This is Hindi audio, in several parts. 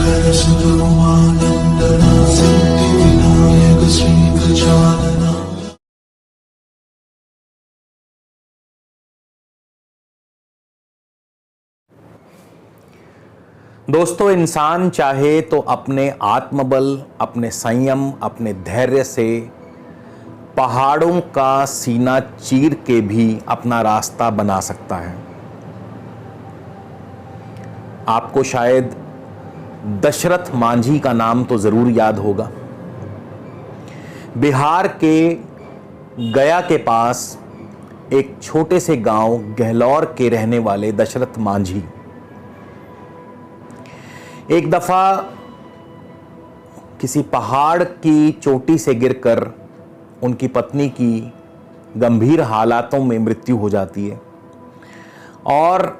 शंकर सुब्रह्मण्यम सिद्धिविनायक श्री गजानन। दोस्तों, इंसान चाहे तो अपने आत्मबल, अपने संयम, अपने धैर्य से पहाड़ों का सीना चीर के भी अपना रास्ता बना सकता है। आपको शायद दशरथ मांझी का नाम तो जरूर याद होगा। बिहार के गया के पास एक छोटे से गांव गहलौर के रहने वाले दशरथ मांझी एक दफा किसी पहाड़ की चोटी से गिरकर उनकी पत्नी की गंभीर हालातों में मृत्यु हो जाती है और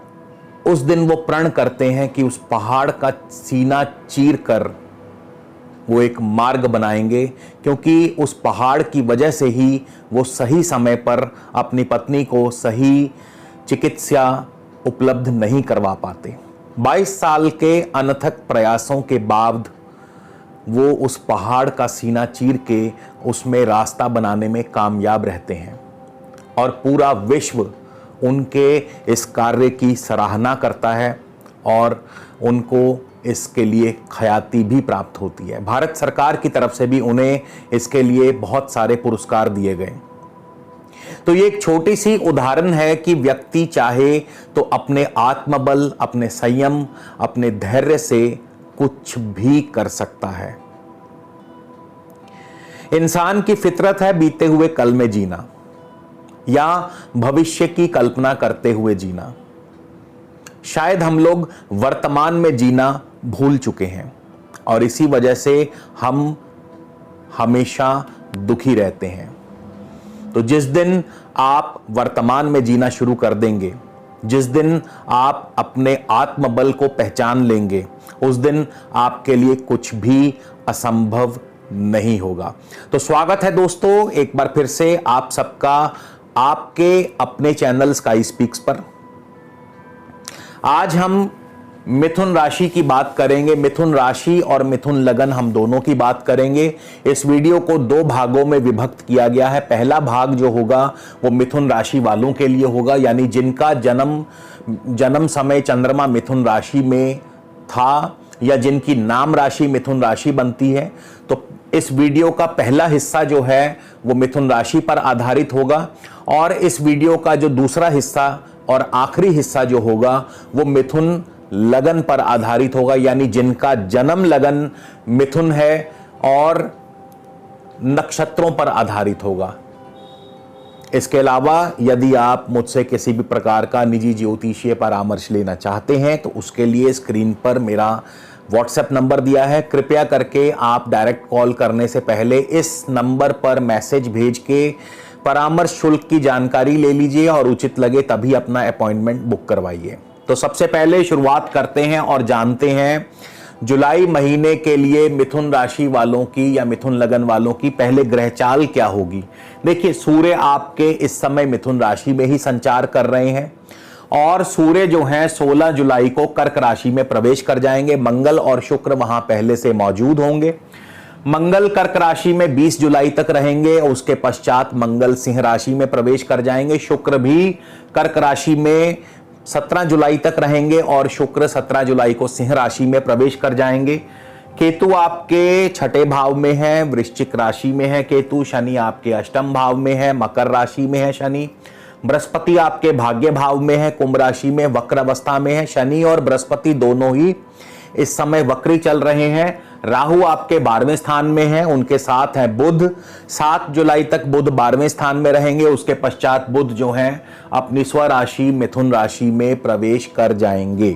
उस दिन वो प्रण करते हैं कि उस पहाड़ का सीना चीरकर वो एक मार्ग बनाएंगे, क्योंकि उस पहाड़ की वजह से ही वो सही समय पर अपनी पत्नी को सही चिकित्सा उपलब्ध नहीं करवा पाते। 22 साल के अनथक प्रयासों के बाद वो उस पहाड़ का सीना चीर के उसमें रास्ता बनाने में कामयाब रहते हैं और पूरा विश्व उनके इस कार्य की सराहना करता है और उनको इसके लिए ख्याति भी प्राप्त होती है। भारत सरकार की तरफ से भी उन्हें इसके लिए बहुत सारे पुरस्कार दिए गए। तो ये एक छोटी सी उदाहरण है कि व्यक्ति चाहे तो अपने आत्मबल, अपने संयम, अपने धैर्य से कुछ भी कर सकता है। इंसान की फितरत है बीते हुए कल में जीना या भविष्य की कल्पना करते हुए जीना। शायद हम लोग वर्तमान में जीना भूल चुके हैं और इसी वजह से हम हमेशा दुखी रहते हैं। तो जिस दिन आप वर्तमान में जीना शुरू कर देंगे, जिस दिन आप अपने आत्मबल को पहचान लेंगे, उस दिन आपके लिए कुछ भी असंभव नहीं होगा। तो स्वागत है दोस्तों एक बार फिर से आप सबका आपके अपने चैनल स्काई स्पीक्स पर। आज हम मिथुन राशि की बात करेंगे। मिथुन राशि और मिथुन लगन हम दोनों की बात करेंगे। इस वीडियो को 2 भागों में विभक्त किया गया है। पहला भाग जो होगा वो मिथुन राशि वालों के लिए होगा, यानी जिनका जन्म समय चंद्रमा मिथुन राशि में था या जिनकी नाम राशि मिथुन राशि बनती है। तो इस वीडियो का पहला हिस्सा जो है वो मिथुन राशि पर आधारित होगा और इस वीडियो का जो दूसरा हिस्सा और आखिरी हिस्सा जो होगा वो मिथुन लगन पर आधारित होगा, यानी जिनका जन्म लगन मिथुन है और नक्षत्रों पर आधारित होगा। इसके अलावा यदि आप मुझसे किसी भी प्रकार का निजी ज्योतिषीय परामर्श लेना चाहते हैं तो उसके लिए स्क्रीन पर मेरा व्हाट्सएप नंबर दिया है। कृपया करके आप डायरेक्ट कॉल करने से पहले इस नंबर पर मैसेज भेज के परामर्श शुल्क की जानकारी ले लीजिए और उचित लगे तभी अपना अपॉइंटमेंट बुक करवाइए। तो सबसे पहले शुरुआत करते हैं और जानते हैं जुलाई महीने के लिए मिथुन राशि वालों की या मिथुन लगन वालों की पहले ग्रह चाल क्या होगी। देखिए, सूर्य आपके इस समय मिथुन राशि में ही संचार कर रहे हैं और सूर्य जो हैं 16 जुलाई को कर्क राशि में प्रवेश कर जाएंगे। मंगल और शुक्र वहां पहले से मौजूद होंगे। मंगल कर्क राशि में 20 जुलाई तक रहेंगे और उसके पश्चात मंगल सिंह राशि में प्रवेश कर जाएंगे। शुक्र भी कर्क राशि में 17 जुलाई तक रहेंगे और शुक्र 17 जुलाई को सिंह राशि में प्रवेश कर जाएंगे। केतु आपके 6ठे भाव में है, वृश्चिक राशि में है केतु। शनि आपके 8म भाव में है, मकर राशि में है शनि। बृहस्पति आपके भाग्य भाव में है, कुंभ राशि में वक्र अवस्था में है। शनि और बृहस्पति दोनों ही इस समय वक्री चल रहे हैं। राहु आपके 12वें स्थान में है, उनके साथ है बुध। 7 जुलाई तक बुध 12वें स्थान में रहेंगे। उसके पश्चात बुध जो हैं अपनी स्वराशि मिथुन राशि में प्रवेश कर जाएंगे।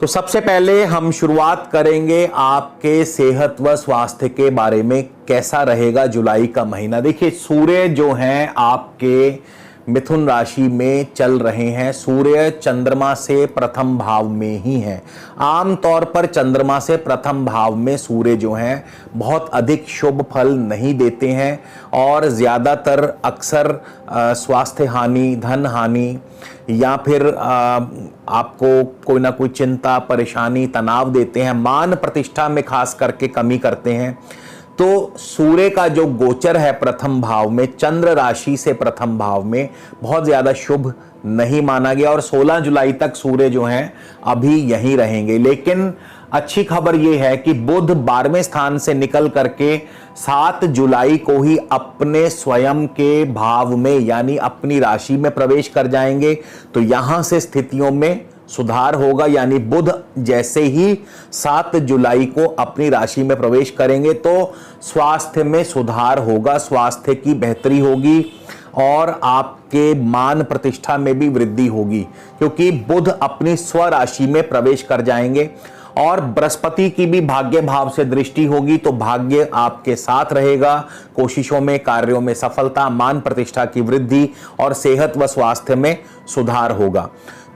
तो सबसे पहले हम शुरुआत करेंगे आपके सेहत व स्वास्थ्य के बारे में, कैसा रहेगा जुलाई का महीना। देखिए, सूर्य जो हैं आपके मिथुन राशि में चल रहे हैं। सूर्य चंद्रमा से प्रथम भाव में ही है। आमतौर पर चंद्रमा से प्रथम भाव में सूर्य जो हैं बहुत अधिक शुभ फल नहीं देते हैं और ज़्यादातर अक्सर स्वास्थ्य हानि, धन हानि या फिर आपको कोई ना कोई चिंता, परेशानी, तनाव देते हैं। मान प्रतिष्ठा में खास करके कमी करते हैं। तो सूर्य का जो गोचर है प्रथम भाव में, चंद्र राशि से प्रथम भाव में, बहुत ज़्यादा शुभ नहीं माना गया और 16 जुलाई तक सूर्य जो हैं अभी यहीं रहेंगे। लेकिन अच्छी खबर यह है कि बुध 12वें स्थान से निकल करके 7 जुलाई को ही अपने स्वयं के भाव में यानी अपनी राशि में प्रवेश कर जाएंगे। तो यहां से स्थितियों में सुधार होगा, यानी बुध जैसे ही 7 जुलाई को अपनी राशि में प्रवेश करेंगे तो स्वास्थ्य में सुधार होगा, स्वास्थ्य की बेहतरी होगी और आपके मान प्रतिष्ठा में भी वृद्धि होगी, क्योंकि बुध अपनी स्वराशि में प्रवेश कर जाएंगे। और बृहस्पति की भी भाग्य भाव से दृष्टि होगी तो भाग्य आपके साथ रहेगा। कोशिशों में, कार्यों में सफलता, मान प्रतिष्ठा की वृद्धि और सेहत व स्वास्थ्य में सुधार होगा।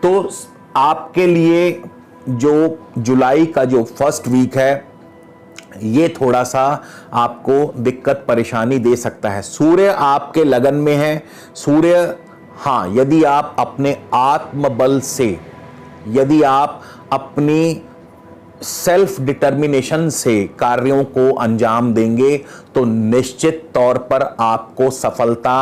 तो आपके लिए जो जुलाई का जो फर्स्ट वीक है ये थोड़ा सा आपको दिक्कत परेशानी दे सकता है। सूर्य आपके लगन में है। सूर्य, हाँ, यदि आप अपने आत्मबल से, यदि आप अपनी सेल्फ डिटर्मिनेशन से कार्यों को अंजाम देंगे तो निश्चित तौर पर आपको सफलता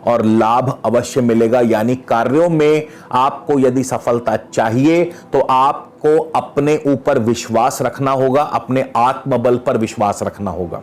और लाभ अवश्य मिलेगा। यानी कार्यों में आपको यदि सफलता चाहिए तो आपको अपने ऊपर विश्वास रखना होगा, अपने आत्मबल पर विश्वास रखना होगा।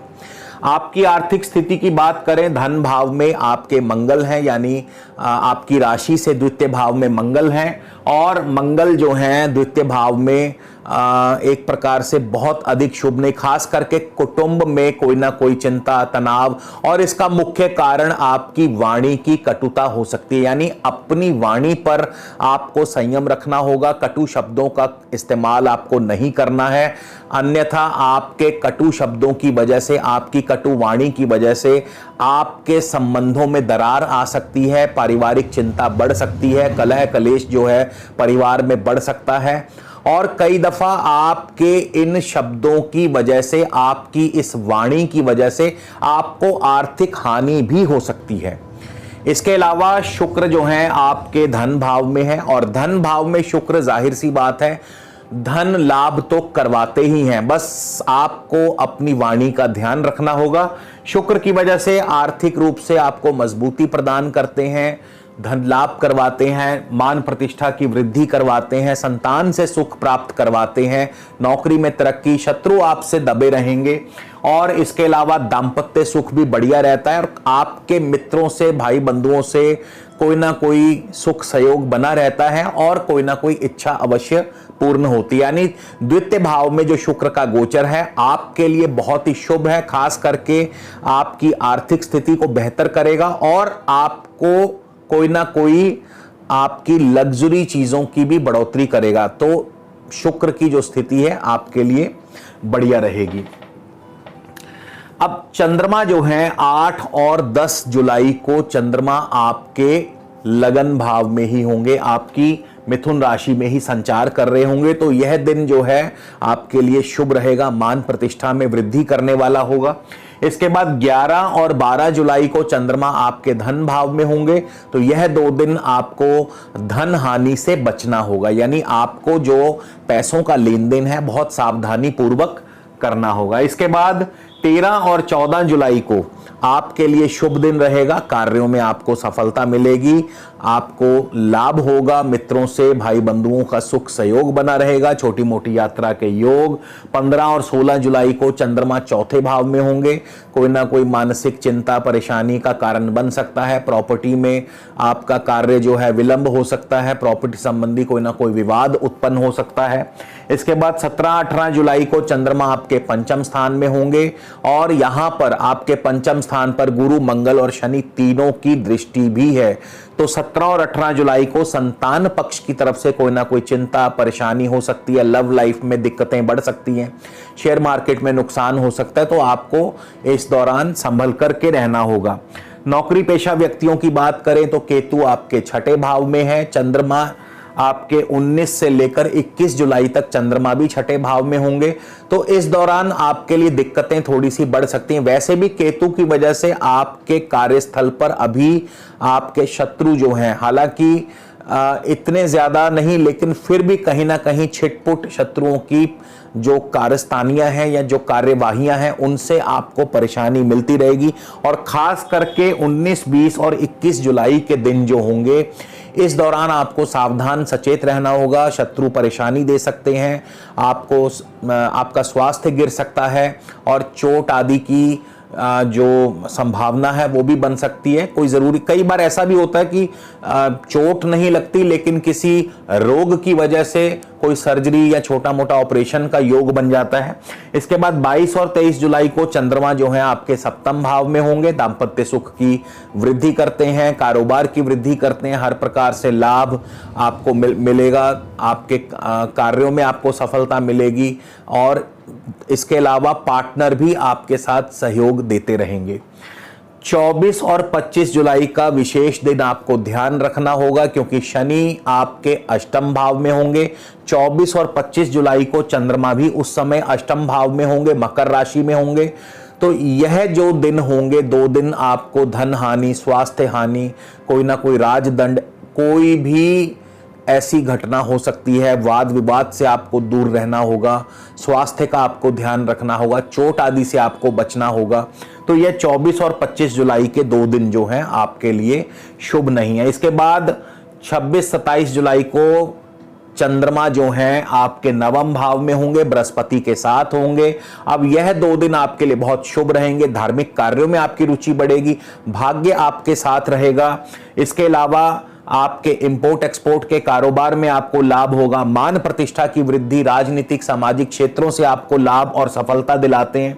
आपकी आर्थिक स्थिति की बात करें, धन भाव में आपके मंगल हैं, यानी आपकी राशि से द्वितीय भाव में मंगल हैं और मंगल जो हैं द्वितीय भाव में एक प्रकार से बहुत अधिक शुभ नहीं, खास करके कुटुंब में कोई ना कोई चिंता, तनाव, और इसका मुख्य कारण आपकी वाणी की कटुता हो सकती है। यानी अपनी वाणी पर आपको संयम रखना होगा, कटु शब्दों का इस्तेमाल आपको नहीं करना है, अन्यथा आपके कटु शब्दों की वजह से, आपकी कटु वाणी की वजह से आपके संबंधों में दरार आ सकती है, पारिवारिक चिंता बढ़ सकती है, कलह कलेश जो है परिवार में बढ़ सकता है और कई दफा आपके इन शब्दों की वजह से, आपकी इस वाणी की वजह से आपको आर्थिक हानि भी हो सकती है। इसके अलावा शुक्र जो हैं आपके धन भाव में है और धन भाव में शुक्र, जाहिर सी बात है, धन लाभ तो करवाते ही हैं, बस आपको अपनी वाणी का ध्यान रखना होगा। शुक्र की वजह से आर्थिक रूप से आपको मजबूती प्रदान करते हैं, धन लाभ करवाते हैं, मान प्रतिष्ठा की वृद्धि करवाते हैं, संतान से सुख प्राप्त करवाते हैं, नौकरी में तरक्की, शत्रु आपसे दबे रहेंगे और इसके अलावा दाम्पत्य सुख भी बढ़िया रहता है और आपके मित्रों से, भाई बंधुओं से कोई ना कोई सुख सहयोग बना रहता है और कोई ना कोई इच्छा अवश्य पूर्ण होती है। यानी द्वितीय भाव में जो शुक्र का गोचर है आपके लिए बहुत ही शुभ है, खास करके आपकी आर्थिक स्थिति को बेहतर करेगा और आपको कोई ना कोई आपकी लग्जरी चीजों की भी बढ़ोतरी करेगा। तो शुक्र की जो स्थिति है आपके लिए बढ़िया रहेगी। अब चंद्रमा जो है 8 और 10 जुलाई को चंद्रमा आपके लगन भाव में ही होंगे, आपकी मिथुन राशि में ही संचार कर रहे होंगे। तो यह दिन जो है आपके लिए शुभ रहेगा, मान प्रतिष्ठा में वृद्धि करने वाला होगा। इसके बाद 11 और 12 जुलाई को चंद्रमा आपके धन भाव में होंगे। तो यह 2 दिन आपको धन हानि से बचना होगा, यानी आपको जो पैसों का लेन देन है बहुत सावधानी पूर्वक करना होगा। इसके बाद 13 और 14 जुलाई को आपके लिए शुभ दिन रहेगा, कार्यों में आपको सफलता मिलेगी, आपको लाभ होगा, मित्रों से, भाई बंधुओं का सुख सहयोग बना रहेगा, छोटी मोटी यात्रा के योग। 15 और 16 जुलाई को चंद्रमा चौथे भाव में होंगे, कोई ना कोई मानसिक चिंता, परेशानी का कारण बन सकता है, प्रॉपर्टी में आपका कार्य जो है विलंब हो सकता है, प्रॉपर्टी संबंधी कोई ना कोई विवाद उत्पन्न हो सकता है। इसके बाद 17-18 जुलाई को चंद्रमा आपके पंचम स्थान में होंगे और यहां पर आपके पंचम स्थान पर गुरु, मंगल और शनि तीनों की दृष्टि भी है। तो 17 और 18 जुलाई को संतान पक्ष की तरफ से कोई ना कोई चिंता, परेशानी हो सकती है, लव लाइफ में दिक्कतें बढ़ सकती हैं, शेयर मार्केट में नुकसान हो सकता है, तो आपको इस दौरान संभल करके रहना होगा। नौकरी पेशा व्यक्तियों की बात करें तो केतु आपके छठे भाव में है, चंद्रमा आपके 19 से लेकर 21 जुलाई तक चंद्रमा भी छठे भाव में होंगे। तो इस दौरान आपके लिए दिक्कतें थोड़ी सी बढ़ सकती हैं। वैसे भी केतु की वजह से आपके कार्यस्थल पर अभी आपके शत्रु जो हैं, हालांकि इतने ज्यादा नहीं, लेकिन फिर भी कहीं ना कहीं छिटपुट शत्रुओं की जो कार्यस्थानियां हैं या जो कार्यवाहियां हैं उनसे आपको परेशानी मिलती रहेगी। और खास करके 19, 20 और 21 जुलाई के दिन जो होंगे, इस दौरान आपको सावधान सचेत रहना होगा। शत्रु परेशानी दे सकते हैं आपको, आपका स्वास्थ्य गिर सकता है और चोट आदि की जो संभावना है वो भी बन सकती है। कोई जरूरी, कई बार ऐसा भी होता है कि चोट नहीं लगती लेकिन किसी रोग की वजह से कोई सर्जरी या छोटा मोटा ऑपरेशन का योग बन जाता है। इसके बाद 22 और 23 जुलाई को चंद्रमा जो है आपके सप्तम भाव में होंगे, दांपत्य सुख की वृद्धि करते हैं, कारोबार की वृद्धि करते हैं, हर प्रकार से लाभ आपको मिलेगा, आपके कार्यों में आपको सफलता मिलेगी और इसके अलावा पार्टनर भी आपके साथ सहयोग देते रहेंगे। 24 और 25 जुलाई का विशेष दिन आपको ध्यान रखना होगा क्योंकि शनि आपके अष्टम भाव में होंगे। 24 और 25 जुलाई को चंद्रमा भी उस समय अष्टम भाव में होंगे, मकर राशि में होंगे। तो यह जो दिन होंगे, 2 दिन आपको धन हानि, स्वास्थ्य हानि, कोई ना कोई राजदंड, कोई भी ऐसी घटना हो सकती है, वाद विवाद से आपको दूर रहना होगा, स्वास्थ्य का आपको ध्यान रखना होगा, चोट आदि से आपको बचना होगा। तो यह 24 और 25 जुलाई के 2 दिन जो हैं आपके लिए शुभ नहीं है। इसके बाद 26-27 जुलाई को चंद्रमा जो हैं आपके नवम भाव में होंगे, बृहस्पति के साथ होंगे। अब यह 2 दिन आपके लिए बहुत शुभ रहेंगे, धार्मिक कार्यों में आपकी रुचि बढ़ेगी, भाग्य आपके साथ रहेगा। इसके अलावा आपके इंपोर्ट एक्सपोर्ट के कारोबार में आपको लाभ होगा, मान प्रतिष्ठा की वृद्धि, राजनीतिक सामाजिक क्षेत्रों से आपको लाभ और सफलता दिलाते हैं,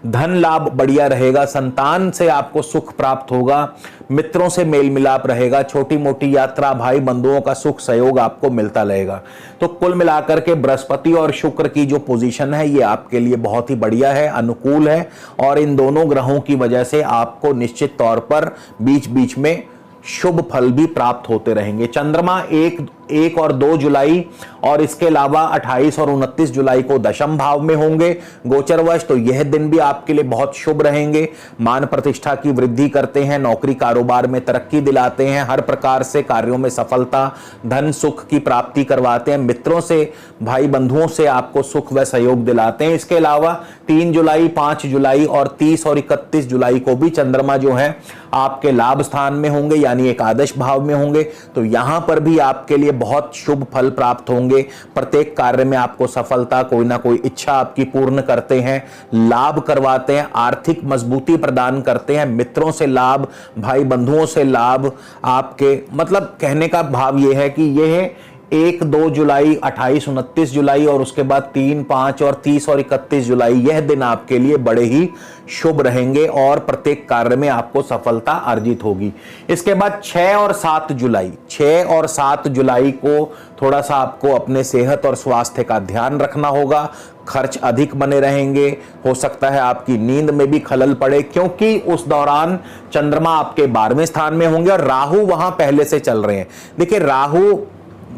धन लाभ बढ़िया रहेगा, संतान से आपको सुख प्राप्त होगा, मित्रों से मेल मिलाप रहेगा, छोटी मोटी यात्रा, भाई बंधुओं का सुख सहयोग आपको मिलता रहेगा। तो कुल मिलाकर के बृहस्पति और शुक्र की जो पोजीशन है ये आपके लिए बहुत ही बढ़िया है, अनुकूल है और इन दोनों ग्रहों की वजह से आपको निश्चित तौर पर बीच बीच में शुभ फल भी प्राप्त होते रहेंगे। चंद्रमा 1 और 2 जुलाई और इसके अलावा 28 और 29 जुलाई को दशम भाव में होंगे गोचरवश। तो यह दिन भी आपके लिए बहुत शुभ रहेंगे, मान प्रतिष्ठा की वृद्धि करते हैं, नौकरी कारोबार में तरक्की दिलाते हैं, हर प्रकार से कार्यों में सफलता, धन सुख की प्राप्ति करवाते हैं, मित्रों से, भाई बंधुओं से आपको सुख व सहयोग दिलाते हैं। इसके अलावा 3 जुलाई, 5 जुलाई और 30 और 31 जुलाई को भी चंद्रमा जो है आपके लाभ स्थान में होंगे, यानी एकादश भाव में होंगे। तो यहां पर भी आपके लिए बहुत शुभ फल प्राप्त होंगे, प्रत्येक कार्य में आपको सफलता, कोई ना कोई इच्छा आपकी पूर्ण करते हैं, लाभ करवाते हैं, आर्थिक मजबूती प्रदान करते हैं, मित्रों से लाभ, भाई बंधुओं से लाभ, आपके मतलब कहने का भाव यह है कि यह 1, 2 जुलाई, 28, 29 जुलाई और उसके बाद 3, 5 और 30 और 31 जुलाई, यह दिन आपके लिए बड़े ही शुभ रहेंगे और प्रत्येक कार्य में आपको सफलता अर्जित होगी। इसके बाद 6 और 7 जुलाई, 6 और 7 जुलाई को थोड़ा सा आपको अपने सेहत और स्वास्थ्य का ध्यान रखना होगा, खर्च अधिक बने रहेंगे, हो सकता है आपकी नींद में भी खलल पड़े क्योंकि उस दौरान चंद्रमा आपके 12वें स्थान में होंगे और राहु वहां पहले से चल रहे हैं। देखिए, राहु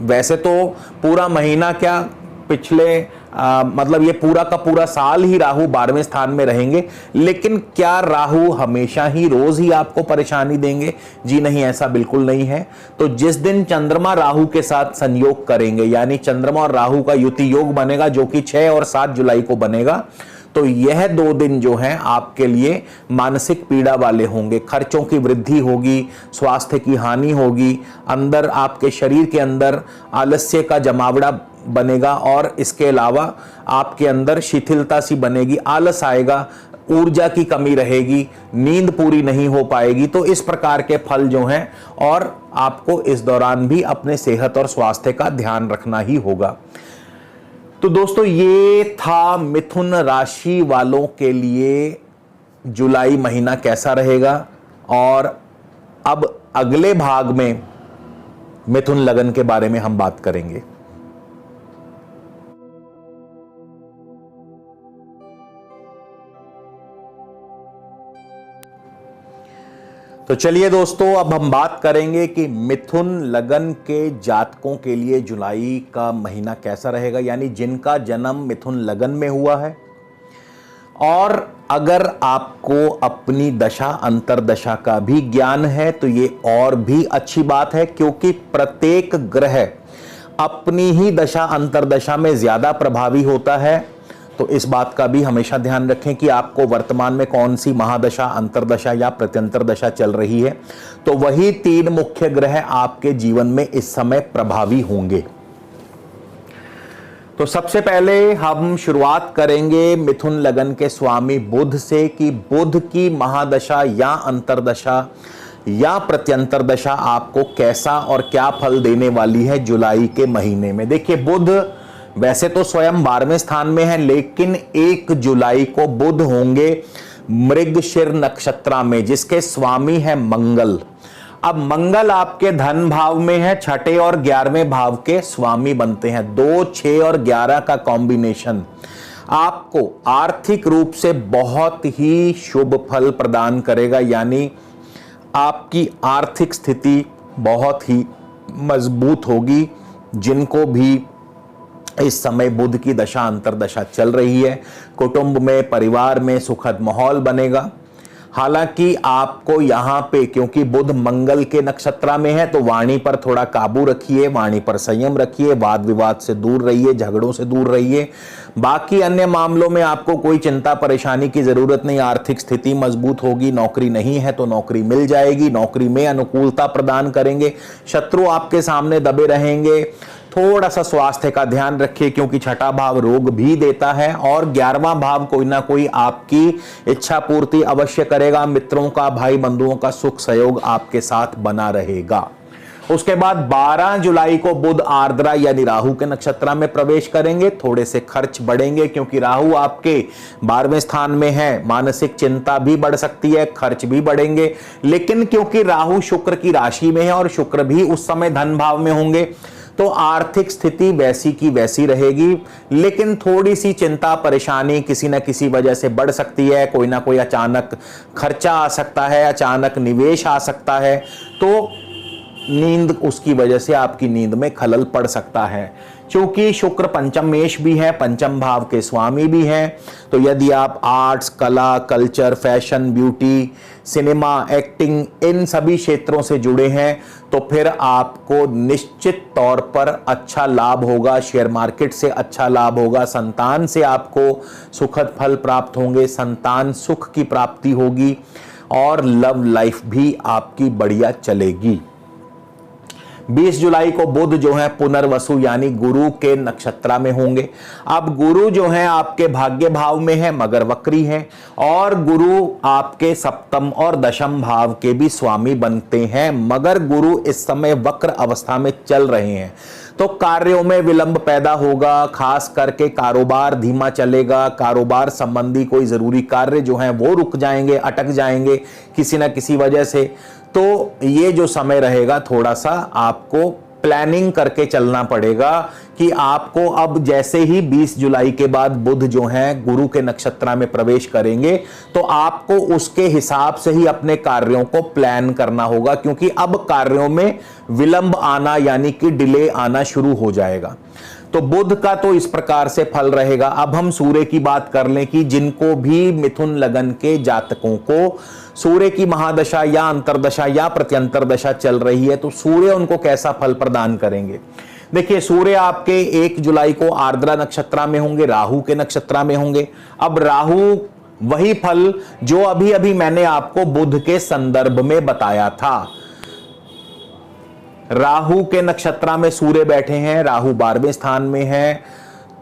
वैसे तो पूरा महीना क्या, पिछले मतलब ये पूरा का पूरा साल ही राहु 12वें स्थान में रहेंगे, लेकिन क्या राहु हमेशा ही रोज ही आपको परेशानी देंगे? जी नहीं, ऐसा बिल्कुल नहीं है। तो जिस दिन चंद्रमा राहु के साथ संयोग करेंगे, यानी चंद्रमा और राहु का युति योग बनेगा जो कि 6 और 7 जुलाई को बनेगा, तो यह 2 दिन जो हैं आपके लिए मानसिक पीड़ा वाले होंगे, खर्चों की वृद्धि होगी, स्वास्थ्य की हानि होगी, अंदर आपके शरीर के अंदर आलस्य का जमावड़ा बनेगा और इसके अलावा आपके अंदर शिथिलता सी बनेगी, आलस आएगा, ऊर्जा की कमी रहेगी, नींद पूरी नहीं हो पाएगी। तो इस प्रकार के फल जो हैं, और आपको इस दौरान भी अपने सेहत और स्वास्थ्य का ध्यान रखना ही होगा। तो दोस्तों, ये था मिथुन राशि वालों के लिए जुलाई महीना कैसा रहेगा। और अब अगले भाग में मिथुन लगन के बारे में हम बात करेंगे। तो चलिए दोस्तों, अब हम बात करेंगे कि मिथुन लगन के जातकों के लिए जुलाई का महीना कैसा रहेगा, यानी जिनका जन्म मिथुन लगन में हुआ है। और अगर आपको अपनी दशा अंतरदशा का भी ज्ञान है तो ये और भी अच्छी बात है, क्योंकि प्रत्येक ग्रह अपनी ही दशा अंतरदशा में ज्यादा प्रभावी होता है। तो इस बात का भी हमेशा ध्यान रखें कि आपको वर्तमान में कौन सी महादशा, अंतरदशा या प्रत्यंतर दशा चल रही है, तो वही 3 मुख्य ग्रह आपके जीवन में इस समय प्रभावी होंगे। तो सबसे पहले हम शुरुआत करेंगे मिथुन लगन के स्वामी बुध से कि बुध की महादशा या अंतरदशा या प्रत्यंतर दशा आपको कैसा और क्या फल देने वाली है जुलाई के महीने में। देखिए, बुध वैसे तो स्वयं 12वें स्थान में है, लेकिन 1 जुलाई को बुध होंगे मृगशिर नक्षत्र में, जिसके स्वामी है मंगल। अब मंगल आपके धन भाव में है, 6ठे और 11वें भाव के स्वामी बनते हैं। 2, 6 और 11 का कॉम्बिनेशन आपको आर्थिक रूप से बहुत ही शुभ फल प्रदान करेगा, यानी आपकी आर्थिक स्थिति बहुत ही मजबूत होगी। जिनको भी इस समय बुध की दशा अंतरदशा चल रही है, कुटुंब में, परिवार में सुखद माहौल बनेगा। हालांकि आपको यहां पे, क्योंकि बुध मंगल के नक्षत्र में है, तो वाणी पर थोड़ा काबू रखिए, वाणी पर संयम रखिए, वाद विवाद से दूर रहिए, झगड़ों से दूर रहिए। बाकी अन्य मामलों में आपको कोई चिंता परेशानी की जरूरत नहीं। आर्थिक स्थिति मजबूत होगी, नौकरी नहीं है तो नौकरी मिल जाएगी, नौकरी में अनुकूलता प्रदान करेंगे, शत्रु आपके सामने दबे रहेंगे। थोड़ा सा स्वास्थ्य का ध्यान रखिए, क्योंकि 6ठा भाव रोग भी देता है और 11वां भाव कोई ना कोई आपकी इच्छा पूर्ति अवश्य करेगा। मित्रों का, भाई बंधुओं का सुख सहयोग आपके साथ बना रहेगा। उसके बाद 12 जुलाई को बुध आर्द्रा यानी राहु के नक्षत्र में प्रवेश करेंगे। थोड़े से खर्च बढ़ेंगे, क्योंकि राहु आपके 12वें स्थान में है। मानसिक चिंता भी बढ़ सकती है, खर्च भी बढ़ेंगे, लेकिन क्योंकि राहु शुक्र की राशि में है और शुक्र भी उस समय धन भाव में होंगे, तो आर्थिक स्थिति वैसी की वैसी रहेगी। लेकिन थोड़ी सी चिंता परेशानी किसी न किसी वजह से बढ़ सकती है। कोई ना कोई अचानक खर्चा आ सकता है, अचानक निवेश आ सकता है, तो नींद, उसकी वजह से आपकी नींद में खलल पड़ सकता है। क्योंकि शुक्र पंचम मेष भी है, पंचम भाव के स्वामी भी हैं, तो यदि आप आर्ट्स, कला, culture, fashion, beauty, cinema, acting, इन सभी क्षेत्रों से जुड़े हैं, तो फिर आपको निश्चित तौर पर अच्छा लाभ होगा। शेयर मार्केट से अच्छा लाभ होगा, संतान से आपको सुखद फल प्राप्त होंगे, संतान सुख की प्राप्ति होगी और लव लाइफ भी आपकी बढ़िया चलेगी। 20 जुलाई को बुध जो है पुनर्वसु यानी गुरु के नक्षत्र में होंगे। अब गुरु जो है आपके भाग्य भाव में है, मगर वक्री है, और गुरु आपके सप्तम और दशम भाव के भी स्वामी बनते हैं, मगर गुरु इस समय वक्र अवस्था में चल रहे हैं। तो कार्यों में विलंब पैदा होगा, खास करके कारोबार धीमा चलेगा। कारोबार संबंधी कोई जरूरी कार्य जो हैं वो रुक जाएंगे, अटक जाएंगे किसी ना किसी वजह से। तो ये जो समय रहेगा, थोड़ा सा आपको प्लानिंग करके चलना पड़ेगा कि आपको अब जैसे ही 20 जुलाई के बाद बुध जो हैं गुरु के नक्षत्र में प्रवेश करेंगे, तो आपको उसके हिसाब से ही अपने कार्यों को प्लान करना होगा, क्योंकि अब कार्यों में विलंब आना यानी कि डिले आना शुरू हो जाएगा। तो बुध का तो इस प्रकार से फल रहेगा। अब हम सूर्य की बात कर लें कि जिनको भी मिथुन लगन के जातकों को सूर्य की महादशा या अंतरदशा या प्रत्यंतर दशा चल रही है, तो सूर्य उनको कैसा फल प्रदान करेंगे। देखिए, सूर्य आपके 1 जुलाई को आर्द्रा नक्षत्र में होंगे, राहु के नक्षत्र में होंगे। अब राहु वही फल जो अभी अभी मैंने आपको बुध के संदर्भ में बताया था। राहु के नक्षत्र में सूर्य बैठे हैं, राहु 12वें स्थान में है।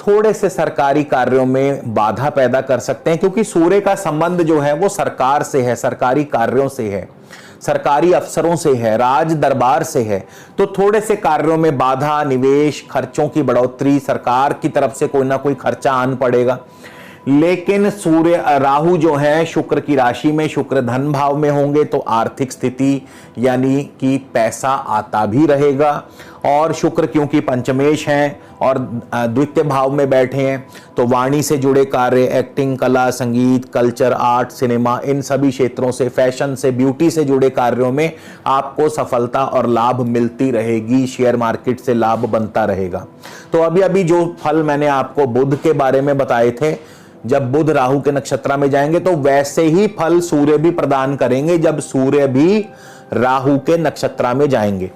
थोड़े से सरकारी कार्यों में बाधा पैदा कर सकते हैं, क्योंकि सूर्य का संबंध जो है वो सरकार से है, सरकारी कार्यों से है, सरकारी अफसरों से है, राज दरबार से है। तो थोड़े से कार्यों में बाधा, निवेश, खर्चों की बढ़ोतरी, सरकार की तरफ से कोई ना कोई खर्चा आन पड़ेगा। लेकिन सूर्य राहु जो है शुक्र की राशि में, शुक्र धन भाव में होंगे, तो आर्थिक स्थिति यानी कि पैसा आता भी रहेगा और शुक्र क्योंकि पंचमेश हैं और द्वितीय भाव में बैठे हैं, तो वाणी से जुड़े कार्य, एक्टिंग, कला, संगीत, कल्चर, आर्ट, सिनेमा, इन सभी क्षेत्रों से, फैशन से, ब्यूटी से जुड़े कार्यों में आपको सफलता और लाभ मिलती रहेगी। शेयर मार्केट से लाभ बनता रहेगा। तो अभी अभी जो फल मैंने आपको बुध के बारे में बताए थे, जब बुध राहु के नक्षत्र में जाएंगे तो वैसे ही फल सूर्य भी प्रदान करेंगे जब सूर्य भी राहु के नक्षत्र में जाएंगे।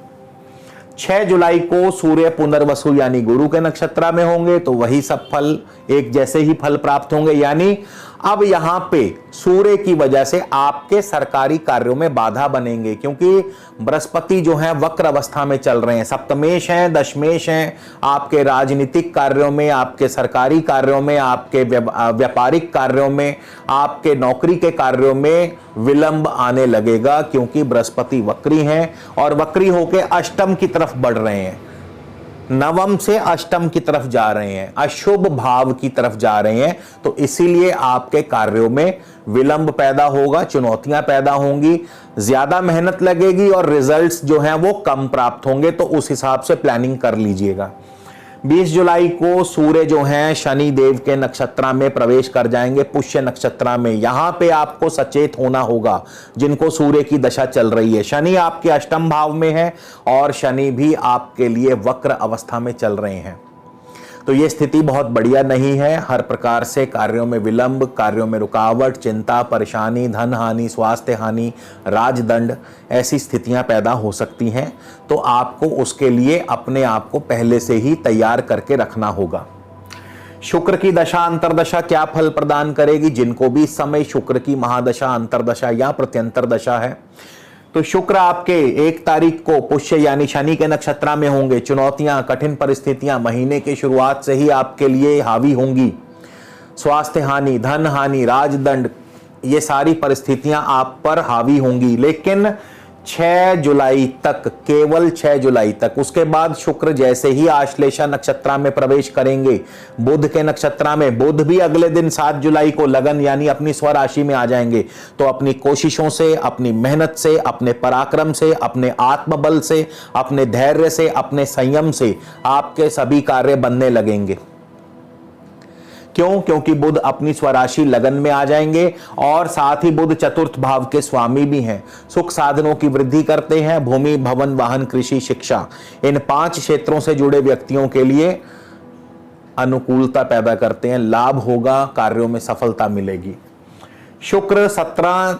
6 जुलाई को सूर्य पुनर्वसु यानी गुरु के नक्षत्र में होंगे तो वही सब फल, एक जैसे ही फल प्राप्त होंगे। यानी अब यहां पे सूर्य की वजह से आपके सरकारी कार्यों में बाधा बनेंगे, क्योंकि बृहस्पति जो है वक्र अवस्था में चल रहे हैं, सप्तमेश हैं, दशमेश हैं। आपके राजनीतिक कार्यों में, आपके सरकारी कार्यों में, आपके व्यापारिक कार्यों में, आपके नौकरी के कार्यों में विलंब आने लगेगा, क्योंकि बृहस्पति वक्री हैं और वक्री होके अष्टम की तरफ बढ़ रहे हैं, नवम से अष्टम की तरफ जा रहे हैं, अशुभ भाव की तरफ जा रहे हैं। तो इसीलिए आपके कार्यों में विलंब पैदा होगा, चुनौतियां पैदा होंगी, ज्यादा मेहनत लगेगी और रिजल्ट्स जो हैं वो कम प्राप्त होंगे। तो उस हिसाब से प्लानिंग कर लीजिएगा। 20 जुलाई को सूर्य जो हैं शनि देव के नक्षत्र में प्रवेश कर जाएंगे, पुष्य नक्षत्र में। यहां पे आपको सचेत होना होगा जिनको सूर्य की दशा चल रही है। शनि आपके अष्टम भाव में है और शनि भी आपके लिए वक्र अवस्था में चल रहे हैं। तो ये स्थिति बहुत बढ़िया नहीं है। हर प्रकार से कार्यों में विलंब, कार्यों में रुकावट, चिंता, परेशानी, धन हानि, स्वास्थ्य हानि, राजदंड, ऐसी स्थितियां पैदा हो सकती हैं। तो आपको उसके लिए अपने आप को पहले से ही तैयार करके रखना होगा। शुक्र की दशा अंतरदशा क्या फल प्रदान करेगी? जिनको भी इस समय शुक्र की महादशा, अंतरदशा या प्रत्यंतर दशा है, तो शुक्र आपके 1 तारीख को पुष्य यानी शनि के नक्षत्र में होंगे। चुनौतियां, कठिन परिस्थितियां महीने की शुरुआत से ही आपके लिए हावी होंगी। स्वास्थ्य हानि, धन हानि, राजदंड, ये सारी परिस्थितियां आप पर हावी होंगी। लेकिन 6 जुलाई तक, केवल 6 जुलाई तक, उसके बाद शुक्र जैसे ही आश्लेषा नक्षत्र में प्रवेश करेंगे बुध के नक्षत्र में, बुध भी अगले दिन 7 जुलाई को लगन यानी अपनी स्वराशि में आ जाएंगे। तो अपनी कोशिशों से, अपनी मेहनत से, अपने पराक्रम से, अपने आत्मबल से, अपने धैर्य से, अपने संयम से आपके सभी कार्य बनने लगेंगे। क्यों? क्योंकि बुध अपनी स्वराशि लगन में आ जाएंगे और साथ ही बुध चतुर्थ भाव के स्वामी भी हैं। सुख साधनों की वृद्धि करते हैं। भूमि, भवन, वाहन, कृषि, शिक्षा, इन 5 क्षेत्रों से जुड़े व्यक्तियों के लिए अनुकूलता पैदा करते हैं। लाभ होगा, कार्यों में सफलता मिलेगी। शुक्र 17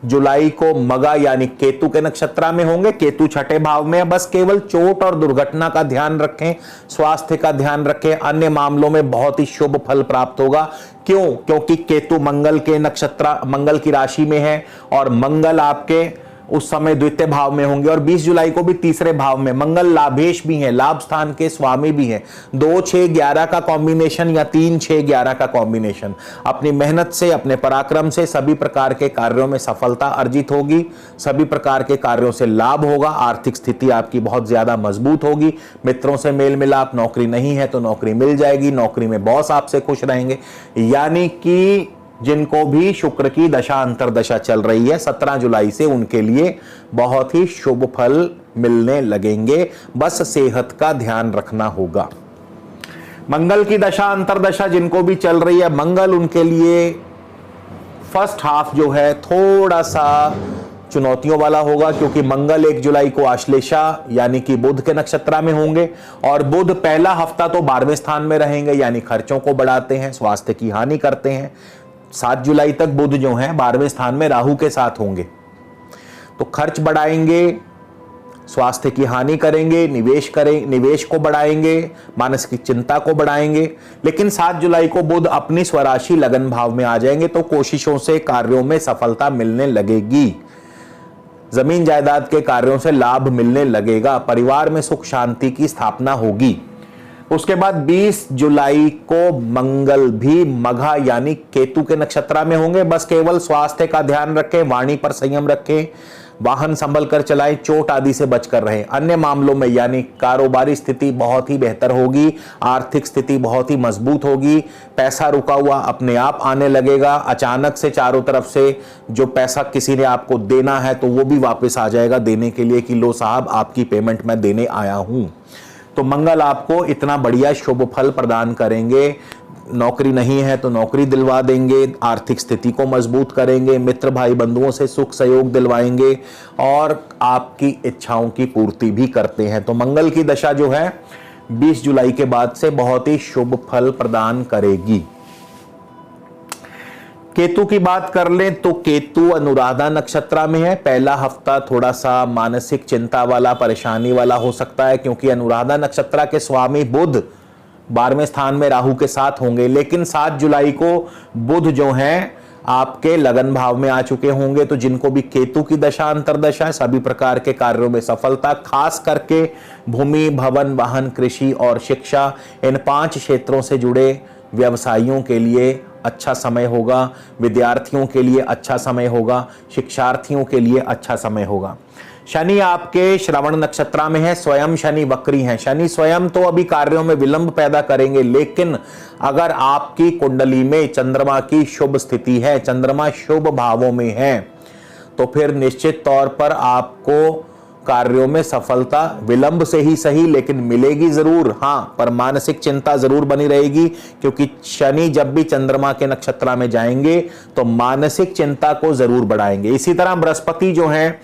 जुलाई को मगा यानी केतु के नक्षत्र में होंगे। केतु 6ठे भाव में है। बस केवल चोट और दुर्घटना का ध्यान रखें, स्वास्थ्य का ध्यान रखें, अन्य मामलों में बहुत ही शुभ फल प्राप्त होगा। क्यों? क्योंकि केतु मंगल के नक्षत्र, मंगल की राशि में है और मंगल आपके उस समय द्वितीय भाव में होंगे और 20 जुलाई को भी तीसरे भाव में। मंगल लाभेश भी हैं, लाभ स्थान के स्वामी भी हैं। 2-6-11 का कॉम्बिनेशन या 3-6-11 का कॉम्बिनेशन। अपनी मेहनत से, अपने पराक्रम से सभी प्रकार के कार्यों में सफलता अर्जित होगी, सभी प्रकार के कार्यों से लाभ होगा। आर्थिक स्थिति आपकी बहुत ज्यादा मजबूत होगी। मित्रों से मेल मिलाप, नौकरी नहीं है तो नौकरी मिल जाएगी, नौकरी में बॉस आपसे खुश रहेंगे। यानी कि जिनको भी शुक्र की दशा अंतरदशा चल रही है 17 जुलाई से, उनके लिए बहुत ही शुभ फल मिलने लगेंगे। बस सेहत का ध्यान रखना होगा। मंगल की दशा अंतरदशा जिनको भी चल रही है, मंगल उनके लिए फर्स्ट हाफ जो है थोड़ा सा चुनौतियों वाला होगा, क्योंकि मंगल 1 जुलाई को आश्लेषा यानी कि बुध के नक्षत्र में होंगे और बुध पहला हफ्ता तो 12वें स्थान में रहेंगे, यानी खर्चों को बढ़ाते हैं, स्वास्थ्य की हानि करते हैं। 7 जुलाई तक बुध जो हैं 12वें स्थान में राहु के साथ होंगे, तो खर्च बढ़ाएंगे, स्वास्थ्य की हानि करेंगे, निवेश को बढ़ाएंगे, मानसिक चिंता को बढ़ाएंगे। लेकिन 7 जुलाई को बुध अपनी स्वराशि लगन भाव में आ जाएंगे, तो कोशिशों से कार्यों में सफलता मिलने लगेगी। जमीन जायदाद के कार्यों से लाभ मिलने लगेगा। परिवार में सुख शांति की स्थापना होगी। उसके बाद 20 जुलाई को मंगल भी मघा यानी केतु के नक्षत्र में होंगे। बस केवल स्वास्थ्य का ध्यान रखें, वाणी पर संयम रखें, वाहन संभल कर चलाएं, चोट आदि से बचकर रहें। अन्य मामलों में यानी कारोबारी स्थिति बहुत ही बेहतर होगी, आर्थिक स्थिति बहुत ही मजबूत होगी, पैसा रुका हुआ अपने आप आने लगेगा, अचानक से चारों तरफ से जो पैसा किसी ने आपको देना है तो वो भी वापस आ जाएगा देने के लिए कि लो साहब आपकी पेमेंट मैं देने आया हूं। तो मंगल आपको इतना बढ़िया शुभ फल प्रदान करेंगे। नौकरी नहीं है तो नौकरी दिलवा देंगे, आर्थिक स्थिति को मजबूत करेंगे, मित्र भाई बंधुओं से सुख सहयोग दिलवाएंगे और आपकी इच्छाओं की पूर्ति भी करते हैं। तो मंगल की दशा जो है 20 जुलाई के बाद से बहुत ही शुभ फल प्रदान करेगी। केतु की बात कर लें तो केतु अनुराधा नक्षत्र में है। पहला हफ्ता थोड़ा सा मानसिक चिंता वाला, परेशानी वाला हो सकता है क्योंकि अनुराधा नक्षत्र के स्वामी बुध 12वें स्थान में राहु के साथ होंगे, लेकिन 7 जुलाई को बुध जो हैं आपके लगन भाव में आ चुके होंगे। तो जिनको भी केतु की दशा अंतरदशा है सभी प्रकार के कार्यों में सफलता, खास करके भूमि, भवन, वाहन, कृषि और शिक्षा, इन 5 क्षेत्रों से जुड़े व्यवसायियों के लिए अच्छा समय होगा, विद्यार्थियों के लिए अच्छा समय होगा, शिक्षार्थियों के लिए अच्छा समय होगा। शनि आपके श्रवण नक्षत्र में है, स्वयं शनि वक्री हैं। शनि स्वयं तो अभी कार्यों में विलंब पैदा करेंगे, लेकिन अगर आपकी कुंडली में चंद्रमा की शुभ स्थिति है, चंद्रमा शुभ भावों में है, तो फिर निश्चित तौर पर आपको कार्यों में सफलता विलंब से ही सही लेकिन मिलेगी जरूर। हाँ, पर मानसिक चिंता जरूर बनी रहेगी क्योंकि शनि जब भी चंद्रमा के नक्षत्र में जाएंगे तो मानसिक चिंता को जरूर बढ़ाएंगे। इसी तरह बृहस्पति जो हैं,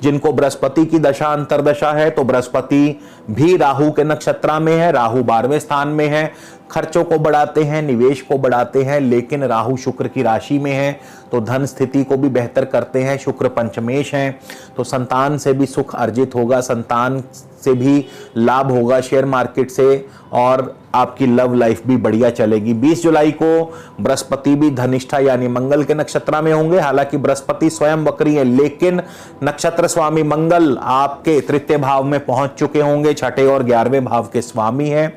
जिनको बृहस्पति की दशा अंतरदशा है, तो बृहस्पति भी राहु के नक्षत्र में है, राहु 12वें स्थान में है, खर्चों को बढ़ाते हैं, निवेश को बढ़ाते हैं, लेकिन राहु शुक्र की राशि में है तो धन स्थिति को भी बेहतर करते हैं। शुक्र पंचमेश हैं तो संतान से भी सुख अर्जित होगा, संतान से भी लाभ होगा, शेयर मार्केट से, और आपकी लव लाइफ भी बढ़िया चलेगी। 20 जुलाई को बृहस्पति भी धनिष्ठा यानी मंगल के नक्षत्र में होंगे। हालांकि बृहस्पति स्वयं वक्री है, लेकिन नक्षत्र स्वामी मंगल आपके तृतीय भाव में पहुंच चुके होंगे, छठे और 11वें भाव के स्वामी हैं।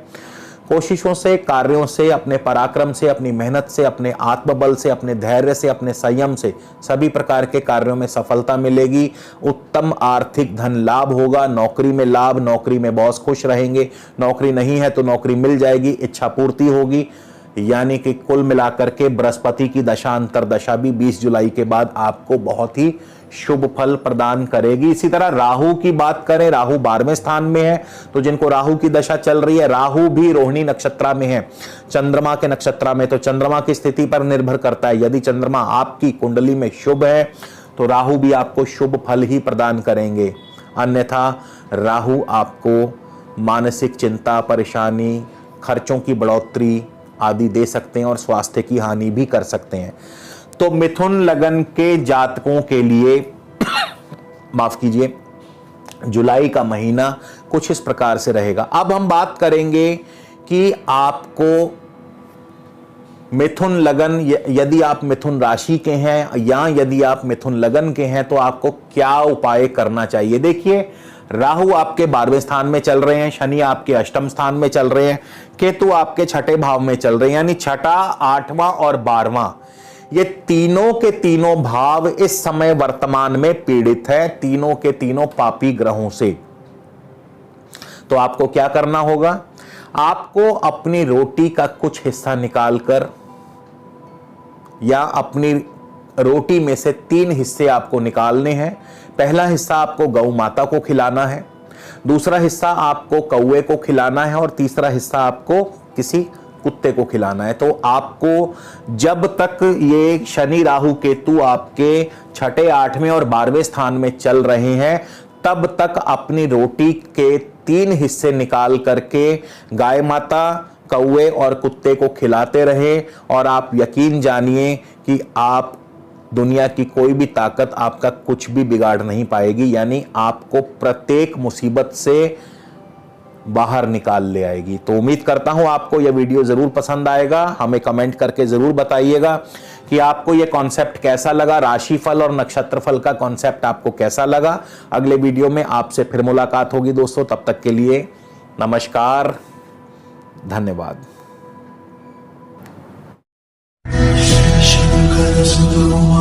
कोशिशों से, कार्यों से, अपने पराक्रम से, अपनी मेहनत से, अपने आत्मबल से, अपने धैर्य से, अपने संयम से सभी प्रकार के कार्यों में सफलता मिलेगी। उत्तम आर्थिक धन लाभ होगा, नौकरी में लाभ, नौकरी में बॉस खुश रहेंगे, नौकरी नहीं है तो नौकरी मिल जाएगी, इच्छा पूर्ति होगी। यानी कि कुल मिलाकर के बृहस्पति की दशा अंतरदशा भी 20 जुलाई के बाद आपको बहुत ही शुभ फल प्रदान करेगी। इसी तरह राहु की बात करें, राहु 12वें स्थान में है, तो जिनको राहु की दशा चल रही है, राहु भी रोहिणी नक्षत्र में है, चंद्रमा के नक्षत्र में, तो चंद्रमा की स्थिति पर निर्भर करता है। यदि चंद्रमा आपकी कुंडली में शुभ है तो राहु भी आपको शुभ फल ही प्रदान करेंगे, अन्यथा राहु आपको मानसिक चिंता, परेशानी, खर्चों की बढ़ोतरी आदि दे सकते हैं और स्वास्थ्य की हानि भी कर सकते हैं। तो मिथुन लगन के जातकों के लिए माफ कीजिए, जुलाई का महीना कुछ इस प्रकार से रहेगा। अब हम बात करेंगे कि आपको मिथुन लगन, यदि आप मिथुन राशि के हैं या यदि आप मिथुन लगन के हैं तो आपको क्या उपाय करना चाहिए। देखिए, राहु आपके 12वें स्थान में चल रहे हैं, शनि आपके अष्टम स्थान में चल रहे हैं, केतु आपके छठे भाव में चल रहे हैं, यानी छठा, 8वां और 12वां, ये तीनों के तीनों भाव इस समय वर्तमान में पीड़ित है, तीनों के तीनों पापी ग्रहों से। तो आपको क्या करना होगा, आपको अपनी रोटी का कुछ हिस्सा निकालकर या अपनी रोटी में से 3 हिस्से आपको निकालने हैं। पहला हिस्सा आपको गौ माता को खिलाना है, दूसरा हिस्सा आपको कौवे को खिलाना है और तीसरा हिस्सा आपको किसी कुत्ते को खिलाना है। तो आपको जब तक ये शनि राहु केतु आपके छठे, 8वें और 12वें स्थान में चल रहे हैं तब तक अपनी रोटी के 3 हिस्से निकाल करके गाय माता, कौवे और कुत्ते को खिलाते रहे और आप यकीन जानिए कि आप दुनिया की कोई भी ताकत आपका कुछ भी बिगाड़ नहीं पाएगी, यानी आपको प्रत्येक मुसीबत से बाहर निकाल ले आएगी। तो उम्मीद करता हूं आपको यह वीडियो जरूर पसंद आएगा। हमें कमेंट करके जरूर बताइएगा कि आपको यह कॉन्सेप्ट कैसा लगा, राशिफल और नक्षत्रफल का कॉन्सेप्ट आपको कैसा लगा। अगले वीडियो में आपसे फिर मुलाकात होगी दोस्तों, तब तक के लिए नमस्कार, धन्यवाद। शंकर सुब्रह्मण्य